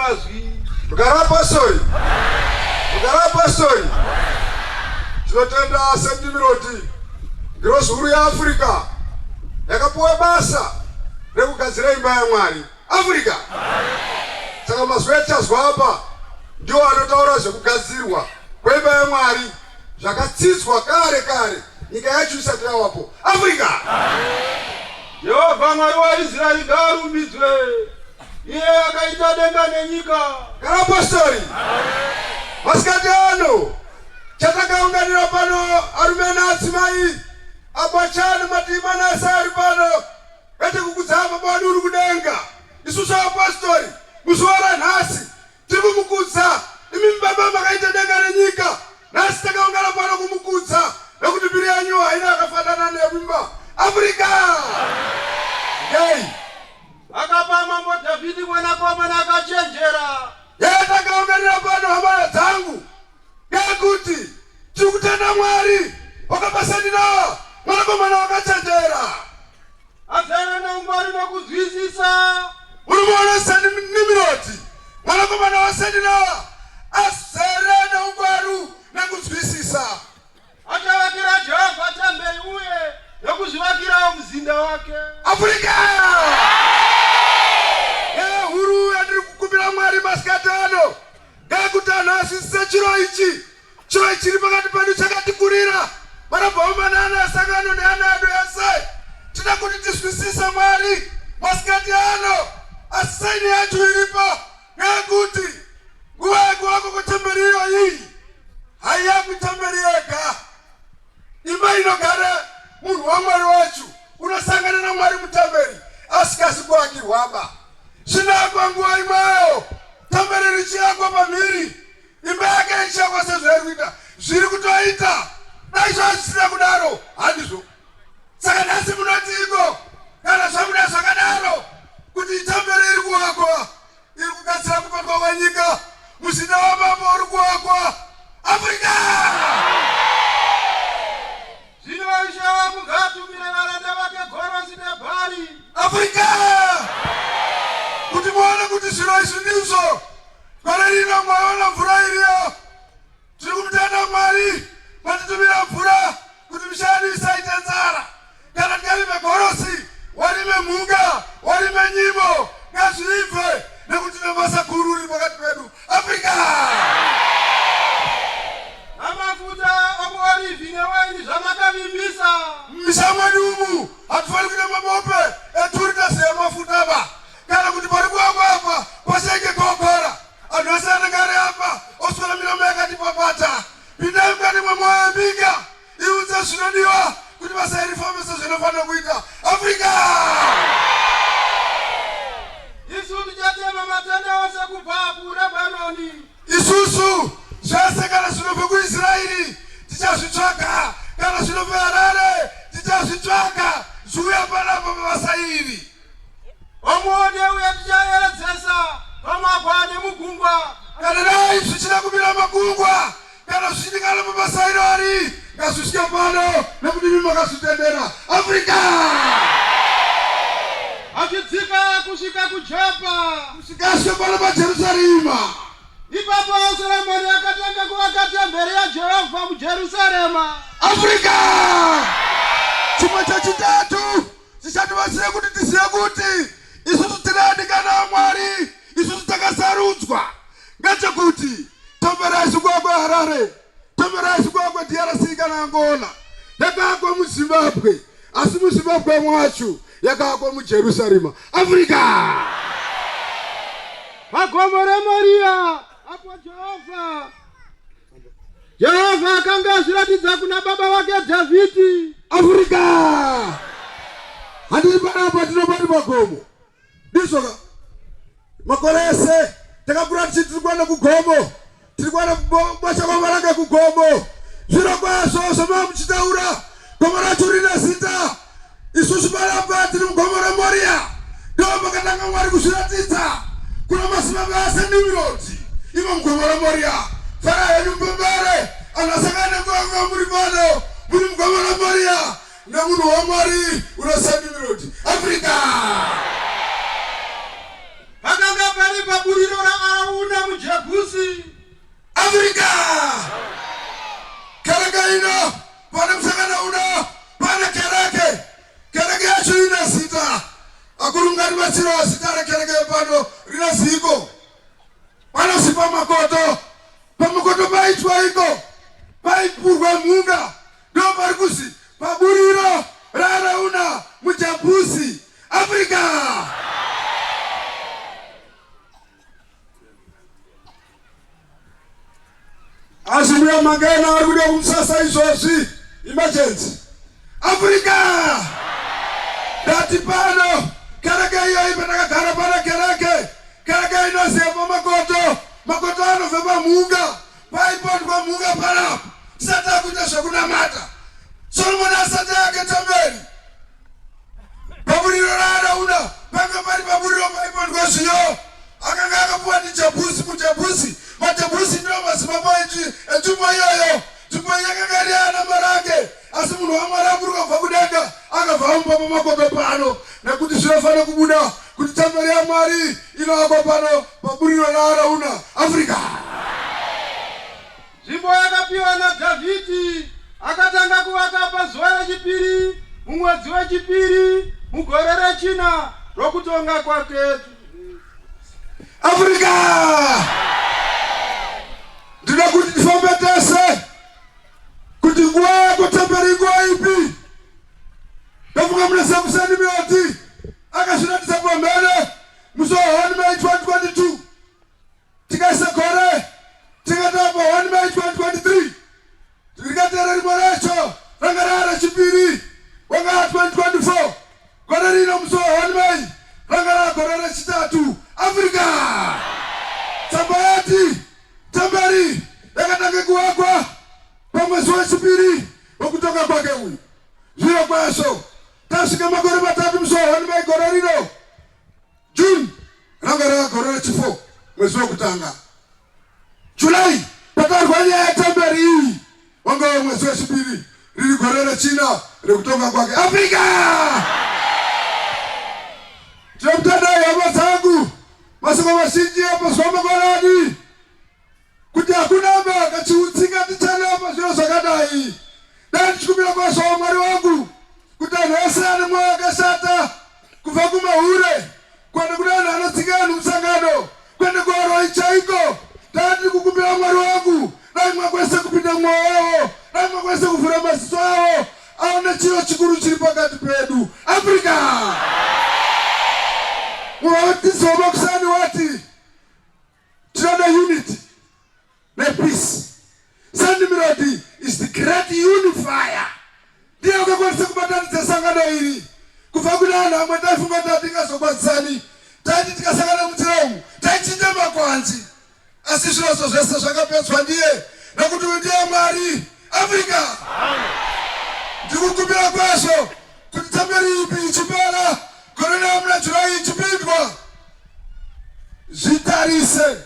mazwi. Ukarapasoi. Tinotenda St. Miroti Gross huru ya Afrika yakapuwa basa rekugadzira imba ya Mwari Afrika. Saka mazwi echazwa hapa ndio anotaura zvekugadzirwa kwemba ya Mwari zvakatsitswa kare nyika yacho isati yawapo Afrika. Jehovha Mwari wa Israeli ngaarumbidzwe, iye akaita denga nenyika. Karapastori. Masikati ano chatakaunganira pano arume naadzimai abachani matima nasari pano kwete kukudzama bwana uri kudenga. Isusu apastori muzuva nhasi tiri kumukudza imi mbaba makaita denga nenyika. Nhasi takaungana pano kumukudza nekuti mbiri yanyu haina akafanana nebimba Afrika. Hey. Akapa mambo Davidi mwanakomana akachenjera. Takaunganira pano hama dzangu ngekuti tiri kutenda Mwari wakapasandira mwanakomana wakachenjera azere neungwari nokuzwisisa. Urumoona St. Miroti mwanakomana wasandira azere neungwaru nekuzwisisa. Achawakira Jehovha temberi uye nokuzvivakirawo muzinda wake Afrika. Huru yandiri kukumbira Mwari masikati ano ngekuti anhu azwisise chiro ichi chiri pakati pedu chakatikurira. Marabhaumanana asangano neana edu ese tida kuti tizwisise Mwari masikati ano. Asaini yacho iripo ngekuti nguva yekuwako kutemberi iyoyi haiyaku temberi yega. Imba inogara munhu waMwari wacho unosangana naMwari mutemberi asikasi kuakirwaba. Zvinakwa nguva imweyo temberi richiakwa pamhiri imba yake ichiakwa sezvairi kuita zviri kutoita. Naizvo zvisina kudaro handizvo. Saka nhasi munoti iko kana zvamuda zvakadaro kuti temberi iri kuakwa iri kugadzira kupatwa kwenyika muzinda wamambo uri kuakwa Afrika. Zvino Ishe wangu ngaatumire varanda vake Gorosi neBhari Afrika kuti muone kuti zviro izvi ndizvo. Gore rino mwaona mvura iriyo. Tiri kumutenda Mwari matitumira mvura kuti mishani isaite nzara. Kana tikarime gorosi warime mhuka warime nyimo ngazviibve nekuti nebasa guru riri pakati pedu Afrika. amafuta omuorivhi newaini zvamakavimbisa Misha mwedu umu hatufani kuita mabope eturikasi yemafuta ba. Kana kuti pari kuakwa apa pasenge kokora anhu ese anenge ari apa oswera miromo yakati papata. Pindai mukati mwemoyambika iudze zvinodiwa kuti basa irifambe sezvinofanira kuita Afrika. isu tichatema matenda ose kubva kuRebhanoni. Isusu zvese kana zvinobva kuIsraeri tichazvitsvaga. Kana zvinobva Harare tichazvitsvaga. Zviuya panapa pabasa iri. Omuonde uye tichaeredzesa pamagwa nemugungwa. Kana dai zvichida kumira makungwa kana zvichitikana mabasa irori ngazvisvike pano nekuti imi makazvitendera Afrika. Achidzika kusvika kuJopa Kusvikasvike pano paJerusarema. ipapo Soromoni akatanga kuvaka temberi yaJehovha muJerusarema Afrika. Chimwe chachitatu chichatibatsira kuti tizive kuti isusu tinadikana naMwari, isusu takasarudzwa ngechekuti temberi haisi kuakwa Harare, temberi haisi kuakwa DRC kana Angola, yakaakwa muZimbabwe, asi muZimbabwe mwacho yakaakwa muJerusarema Afrika. pagomo reMoria apo Jehovha akanga azviratidza kuna baba wake Dhavhidhi Afrika. Handiri panapa tinopari pagomo ndizvo makore ese takakura tichiti kuenda kugomo, tiri kuenda kubasha kwama range kugomo. Zviro kwazvo zvamamuchitaura gomo racho rine zita. Isusu panapa tiri mugomo reMoria ndo pakatanga Mwari kuzviratidza kuna madzimambo aSt. Miroti. Imo mugomo reMoria fara henyu mbembere anasangana kwanga muri pano muri mugomo reMoria nemunhu waMwari unoSt. Miroti Afrika. pakanga pari paburiro raAroni asimuya magena ari kuda kumsasa izvozvi emergency Africa dati pano kereke iyo ipenakagara pana kereke inoziva makoto anobva pamhunga paipondwa mhunga panapo tisati akuita zvekunamata Solomon asati yake temberi paburiro raarauna panga pari paburiro paipondwa zviyo akanga akapuwa ndiJebusi muJebusi maJebusi ndiwo madzimambo enzvimbo iyoyo nzvimbo yakanga iri ana marange asi munhu waMwari aburuka kubva kudenga akabva amupa pamakoto pano nekuti zvinofanira kubuda kuti temberi yaMwari inoakwa pano paburiro raarauna Africa. Nzvimbo yakapiwa naDhavhidhi akatanga kuvaka pazuva rechipiri mumwedzi wechipiri mugore rechina rokutonga kwake. Africa ndinoda kuti tifambe tese kuti nguva yako temberi nguva ipi ndafunga muna Samsoni Miroti akazviratidza pamhere musi wa 1 May 2022 tikaisa gore tikatapa 1 May 2023 rikateera rimwe racho ranga rara chipiri wanga 2024 gore rino musi wa 1 May ranga rara gore rechitatu. Africa tsamba yati temberi yakatanga kuakwa pamwedzi wechipiri wekutonga kwake uyu zviro kwazvo tasvika makore matatu musi wa 1 May gore rino June ranga rara gore rechi4 mwedzi wekutanga. July pataurwa nyaya yetemberi iyi wanga mwedzi wechipiri riri gore rechina rekutonga kwake. Africa tinamutandai hama dzangu masoko mazhinji apa zuva mangwanani kuti hakunamba kachiutsika tichanapa zviro zvakadai. Dai ndichikumbira kwazvo Mwari wangu kuti anhu ese ane mwoyo akashata kubva kumahure kwende kune anhu anotsika anhu musangano kwende kuvaroi chaiko. Dai ndiri kukumbira Mwari wangu dai mwakwanise kupinda mwoyo wavo dai mwakwanise kuvhura maziso avo aone chiro chikuru chiri pakati pedu. Africa muvavatiso wamakusani wati tinoda unity nepeace. Sandy Miroti is the great unifier. Ndiye akakwanisa kubatanidza sangano iri kubva kune anhu amwe taifunga kuti tingazokwadzisani taiti tikasangana mutsira umu taichinja makwanzi asi zvirozvo zvese zvakapedzwa ndiye nekuti uyu ndiye Mwari. Africa ndikukumbira kwazvo kuti temberi ipi ichipera gore ramuna Julai ichipindwa zvitarise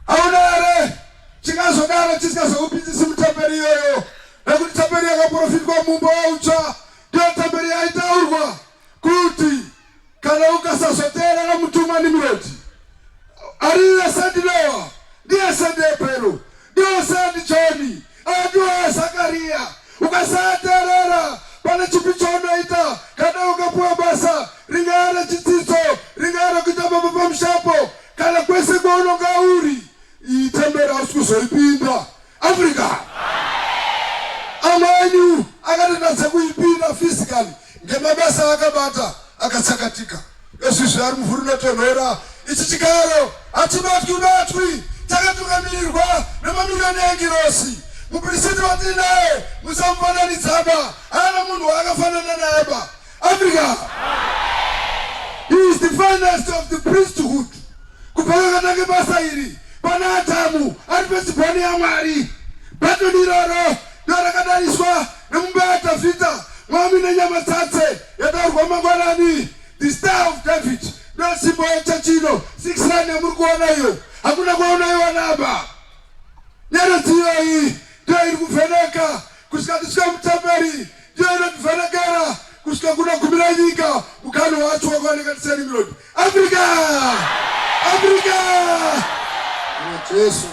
auna here chingazodaro chisikazokupinzisi mutemberi iyoyo nekuti temberi yakaprofitwa mumba wautsva ndiyo temberi yaitaurwa kuti kana ukasazoteerera mutumwa Nimrodi ariye Sandy Noah ndiye Sandy Epero ndiye Sandy John ndiye Zakariya ukasateerera pane chipi chaunoita kana ukapuwa basa ringava rechidzidzo ringava kuita baba pamushapo kana kwese kwaunonga uri itemberi hausi kuzoipinda. Africa amwe enyu akatotadza kuipinda physically ngemabasa akabata akatsakatika. Izvi ari muvhuri unotonhora ichi chigaro hachibatwi takatungamirirwa nemamiliyoni engirosi. Mupristi watiri naye musamufananidzaba haana munhu waakafanana naye ba. Africa he is the finest of the priesthood. Kubva kakatanga basa iri pana Adamu ari pedzibhoni yaMwari bhatoni iroro ndo rakadariswa nemumba yaDhavhidha mwami nenyama dzake yataurwa mangwanani. The Star of David ndo simbo yechachino 6 rand yamuri kuona iyo hakuna kwaunoiwa namba. Nyeredzi iyoyi ndiyo iri kuvheneka kusvika tisvika mutemberi ndiyo inotivhenekera kusvika kuna gumira nyika mukano wacho wakaoneka tiseni Miroti. Africa Africa Jesu.